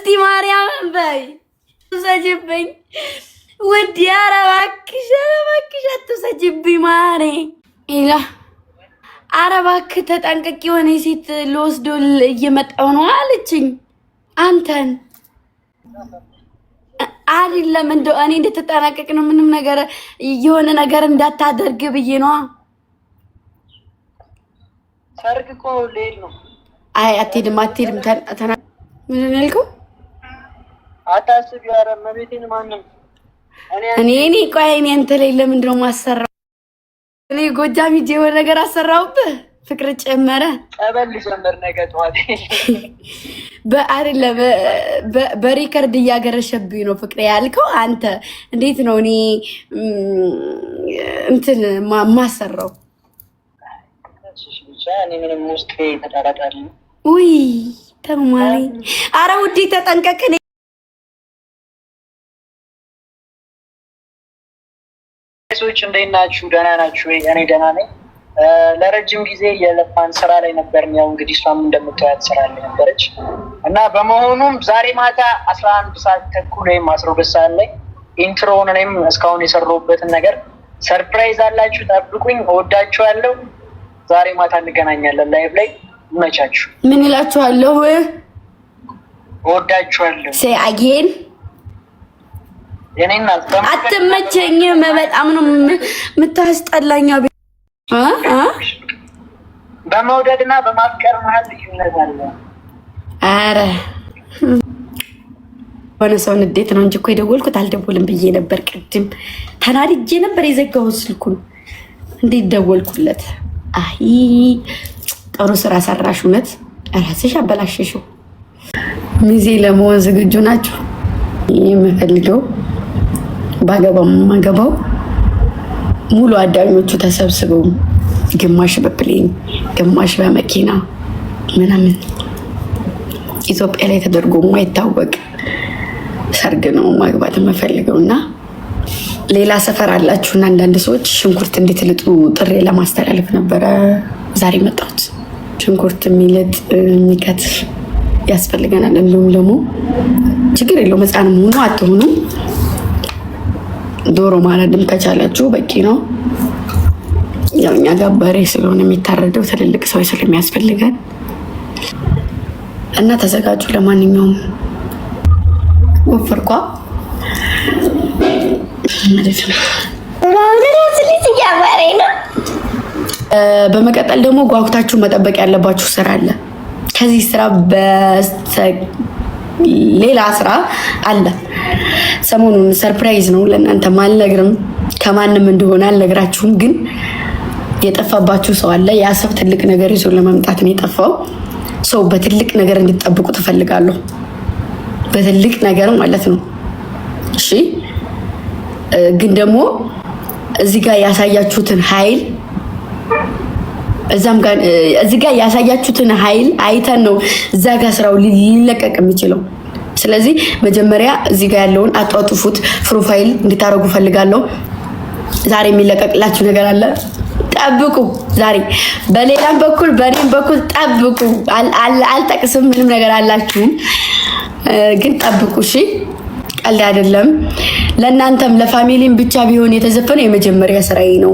እስቲ ማርያምን በይ ትሰጂብኝ ውድ ኧረ እባክሽ አትሰጂብኝ ማሬ ኢላ ኧረ እባክህ ተጠንቀቂ የሆነ ሴት ልወስዶ እየመጣሁ ነው አለችኝ አንተን አይደለም እንደው እኔ እንድትጠነቀቅ ነው ምንም ነገር የሆነ ነገር እንዳታደርግ ብዬ ነው ሰርግ እኮ ልሄድ ነው አይ አትሄድም ተና ምን ያልከው አታስቢ ኧረ መቤቴን ማንም እኔ ቆይ እኔ አንተ ላይ ለምንድን ነው የማሰራው እኔ ጎጃም ሂጅ የሆነ ነገር አሰራውብህ ፍቅር ጨመረ ቀበል ጀመር ነገ ጠዋት በአይደለም በሪከርድ እያገረሸብኝ ነው ፍቅር ያልከው አንተ እንዴት ነው እኔ እንትን ማሰራው እኔ ምንም ውስጥ ተጣጣጣል ውይ ተማሪ ኧረ ውዴ ተጠንቀቅ ሰዎች እንዴት ናችሁ ደህና ናችሁ እኔ ደህና ነኝ ለረጅም ጊዜ የለፋን ስራ ላይ ነበርን ያው እንግዲህ እሷም እንደምታያት ስራ ላይ ነበረች እና በመሆኑም ዛሬ ማታ 11 ሰዓት ተኩል ወይም 12 ሰዓት ላይ ኢንትሮውን እኔም እስካሁን የሰራሁበትን ነገር ሰርፕራይዝ አላችሁ ጠብቁኝ እወዳችኋለሁ ዛሬ ማታ እንገናኛለን ላይቭ ላይ ይመቻችሁ ምን እላችኋለሁ እወዳችኋለሁ ሴ አጌን የኔና አትመቸኝም በጣም ነው የምታስጠላኛው በመውደድና በማፍቀር መሀል ልዩነት አለ ኧረ ሆነ ሰው ንዴት ነው እንጂ እኮ የደወልኩት አልደወልም ብዬ ነበር ቅድም ተናድጄ ነበር የዘጋሁት ስልኩን እንዴት ደወልኩለት አይ ጥሩ ስራ ሰራሽ እውነት ራስሽ አበላሽሽው ሚዜ ለመሆን ዝግጁ ናችሁ የምፈልገው ባገባው ማገባው ሙሉ አዳኞቹ ተሰብስበው ግማሽ በፕሌን ግማሽ በመኪና ምናምን ኢትዮጵያ ላይ ተደርጎ የማይታወቅ ሰርግ ነው ማግባት የምፈልገውና ሌላ ሰፈር አላችሁና አንዳንድ ሰዎች ሽንኩርት እንድትልጡ ጥሪ ለማስተላለፍ ነበረ ዛሬ መጣሁት ሽንኩርት የሚልጥ የሚከትፍ ያስፈልገናል እንደውም ደግሞ ችግር የለውም ህፃን መሆኑ አትሆኑ ዶሮ ማረድም ከቻላችሁ በቂ ነው ያው እኛ ጋር በሬ ስለሆነ የሚታረደው ትልልቅ ሰው ስለሚያስፈልገን እና ተዘጋጁ ለማንኛውም ወፈርኳ በመቀጠል ደግሞ ጓጉታችሁ መጠበቅ ያለባችሁ ስራ አለ ከዚህ ስራ ሌላ ስራ አለ ሰሞኑን ሰርፕራይዝ ነው ለእናንተ ማልነግርም ከማንም እንደሆነ አልነግራችሁም ግን የጠፋባችሁ ሰው አለ ያ ሰው ትልቅ ነገር ይዞ ለመምጣት ነው የጠፋው ሰው በትልቅ ነገር እንድትጠብቁ ትፈልጋለሁ በትልቅ ነገር ማለት ነው እሺ ግን ደግሞ እዚህ ጋር ያሳያችሁትን ኃይል እዚህ ጋር ያሳያችሁትን ኃይል አይተን ነው እዛ ጋር ስራው ሊለቀቅ የሚችለው ስለዚህ መጀመሪያ እዚህ ጋር ያለውን አጣጥፉት ፕሮፋይል እንድታረጉ ፈልጋለሁ ዛሬ የሚለቀቅላችሁ ነገር አለ ጠብቁ ዛሬ በሌላም በኩል በኔም በኩል ጠብቁ አልጠቅስም ምንም ነገር አላችሁ ግን ጠብቁ እሺ ቀልድ አይደለም ለእናንተም ለፋሚሊም ብቻ ቢሆን የተዘፈነው የመጀመሪያ ስራዬ ነው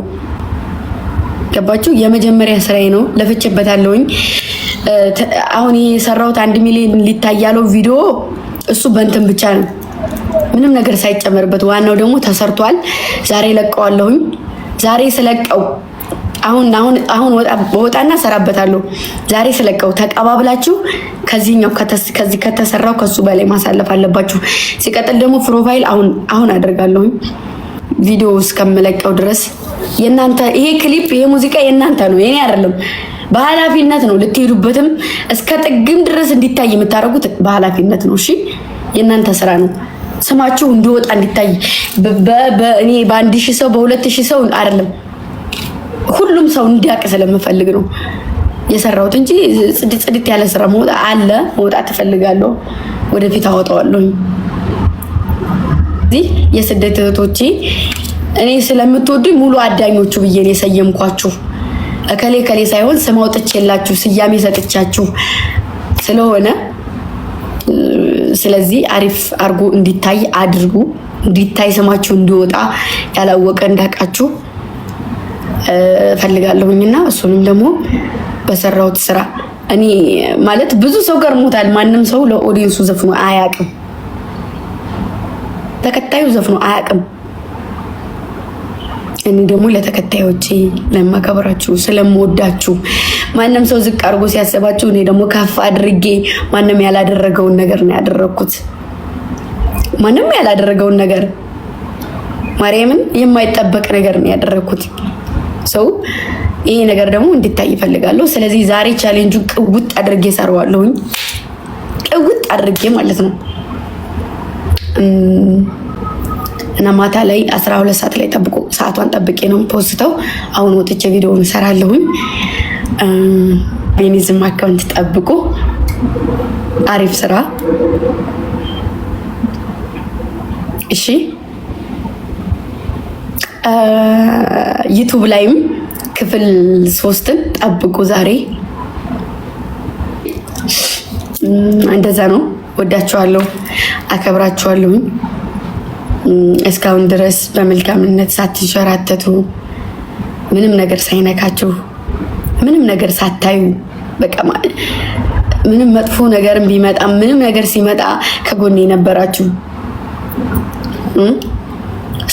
ገባችሁ የመጀመሪያ ስራዬ ነው ለፍቼበታለሁኝ አሁን የሰራሁት 1 ሚሊዮን ሊታያለው ቪዲዮ እሱ በእንትን ብቻ ነው ምንም ነገር ሳይጨመርበት ዋናው ደግሞ ተሰርቷል ዛሬ ለቀዋለሁኝ ዛሬ ስለቀው አሁን ወጣና ሰራበታለሁ ዛሬ ስለቀው ተቀባብላችሁ ከዚህኛው ከዚህ ከተሰራው ከሱ በላይ ማሳለፍ አለባችሁ ሲቀጥል ደግሞ ፕሮፋይል አሁን አደርጋለሁኝ ቪዲዮ እስከምለቀው ድረስ የናንተ ይሄ ክሊፕ ይሄ ሙዚቃ የናንተ ነው የኔ አይደለም በኃላፊነት ነው ልትሄዱበትም እስከ ጥግም ድረስ እንዲታይ የምታረጉት በኃላፊነት ነው እሺ የናንተ ስራ ነው ስማችሁ እንዲወጣ እንዲታይ በእኔ በ1000 ሰው በ2000 ሰው አይደለም ሁሉም ሰው እንዲያውቅ ስለምፈልግ ነው የሰራሁት እንጂ ጽድት ያለ ስራ መውጣት እፈልጋለሁ ወደፊት አወጣዋለሁ እዚህ የስደት እህቶቼ እኔ ስለምትወዱኝ ሙሉ አዳኞቹ ብዬ ነው የሰየምኳችሁ ከሌ ሳይሆን ስም አውጥቼላችሁ ስያሜ ሰጥቻችሁ ስለሆነ ስለዚህ አሪፍ አርጎ እንዲታይ አድርጉ። እንዲታይ ስማችሁ እንዲወጣ ያላወቀ እንዳቃችሁ ፈልጋለሁኝና እሱንም ደግሞ በሰራውት ስራ እኔ ማለት ብዙ ሰው ገርሞታል። ማንም ሰው ለኦዲየንሱ ዘፍኖ አያቅም፣ ተከታዩ ዘፍኖ አያቅም። እኔ ደግሞ ለተከታዮቼ ለማከብራችሁ ስለምወዳችሁ ማንም ሰው ዝቅ አድርጎ ሲያስባችሁ እኔ ደግሞ ከፍ አድርጌ ማንም ያላደረገውን ነገር ነው ያደረኩት። ማንም ያላደረገውን ነገር ማርያምን የማይጠበቅ ነገር ነው ያደረኩት። ሰው ይሄ ነገር ደግሞ እንድታይ ይፈልጋለሁ። ስለዚህ ዛሬ ቻሌንጁን ቅውጥ አድርጌ ሰራዋለሁኝ። ቅውጥ አድርጌ ማለት ነው። እና ማታ ላይ 12 ሰዓት ላይ ጠብቁ። ሰዓቷን ጠብቄ ነው ፖስተው። አሁን ወጥቼ ቪዲዮውን እሰራለሁኝ። ቤኒዝም አካውንት ጠብቁ። አሪፍ ስራ እሺ። ዩቲዩብ ላይም ክፍል 3ን ጠብቁ ዛሬ። እንደዛ ነው። ወዳችኋለሁ፣ አከብራችኋለሁ። እስካሁን ድረስ በመልካምነት ሳትንሸራተቱ ምንም ነገር ሳይነካችሁ ምንም ነገር ሳታዩ በቃ ምንም መጥፎ ነገር ቢመጣ ምንም ነገር ሲመጣ ከጎኔ ነበራችሁ።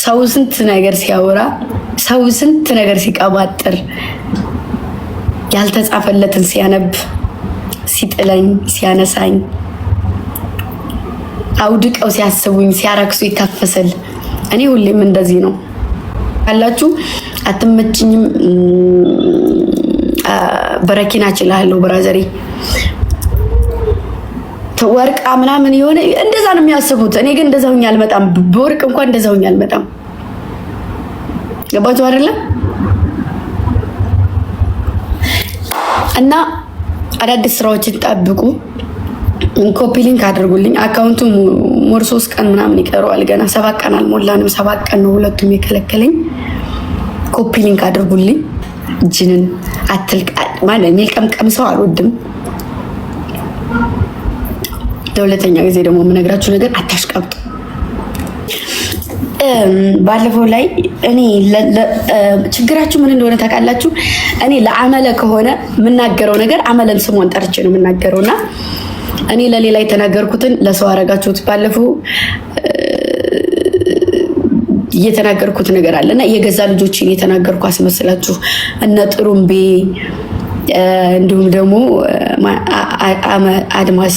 ሰው ስንት ነገር ሲያወራ ሰው ስንት ነገር ሲቀባጥር ያልተጻፈለትን ሲያነብ ሲጥለኝ ሲያነሳኝ አውድቀው ሲያስቡኝ ሲያረክሱ ይታፈሰል። እኔ ሁሌም እንደዚህ ነው አላችሁ። አትመጭኝም በረኪና እችላለሁ ብራዘሪ ወርቃ ምናምን የሆነ እንደዛ ነው የሚያስቡት። እኔ ግን እንደዛው አልመጣም። በወርቅ እንኳን እንደዛው አልመጣም። ገባችሁ አይደለ? እና አዳዲስ ስራዎችን ጠብቁ። ኮፒ ሊንክ አድርጉልኝ። አካውንቱ ሞር 3 ቀን ምናምን ይቀረዋል። ገና 7 ቀን አልሞላንም። 7 ቀን ነው ሁለቱም የከለከለኝ። ኮፒ ሊንክ አድርጉልኝ። ጅንን አትልቅ ማለት የሚልቀምቀም ሰው አልወድም። ለሁለተኛ ጊዜ ደግሞ የምነግራችሁ ነገር አታሽቀብጡ። ባለፈው ላይ እኔ ችግራችሁ ምን እንደሆነ ታውቃላችሁ። እኔ ለአመለ ከሆነ የምናገረው ነገር አመለን ስሟን ጠርቼ ነው የምናገረውና እኔ ለሌላ የተናገርኩትን ለሰው አረጋችሁት። ባለፈው እየተናገርኩት ነገር አለና የገዛ ልጆችን የተናገርኩ አስመስላችሁ እነ ጥሩምቤ እንዲሁም ደግሞ አድማስ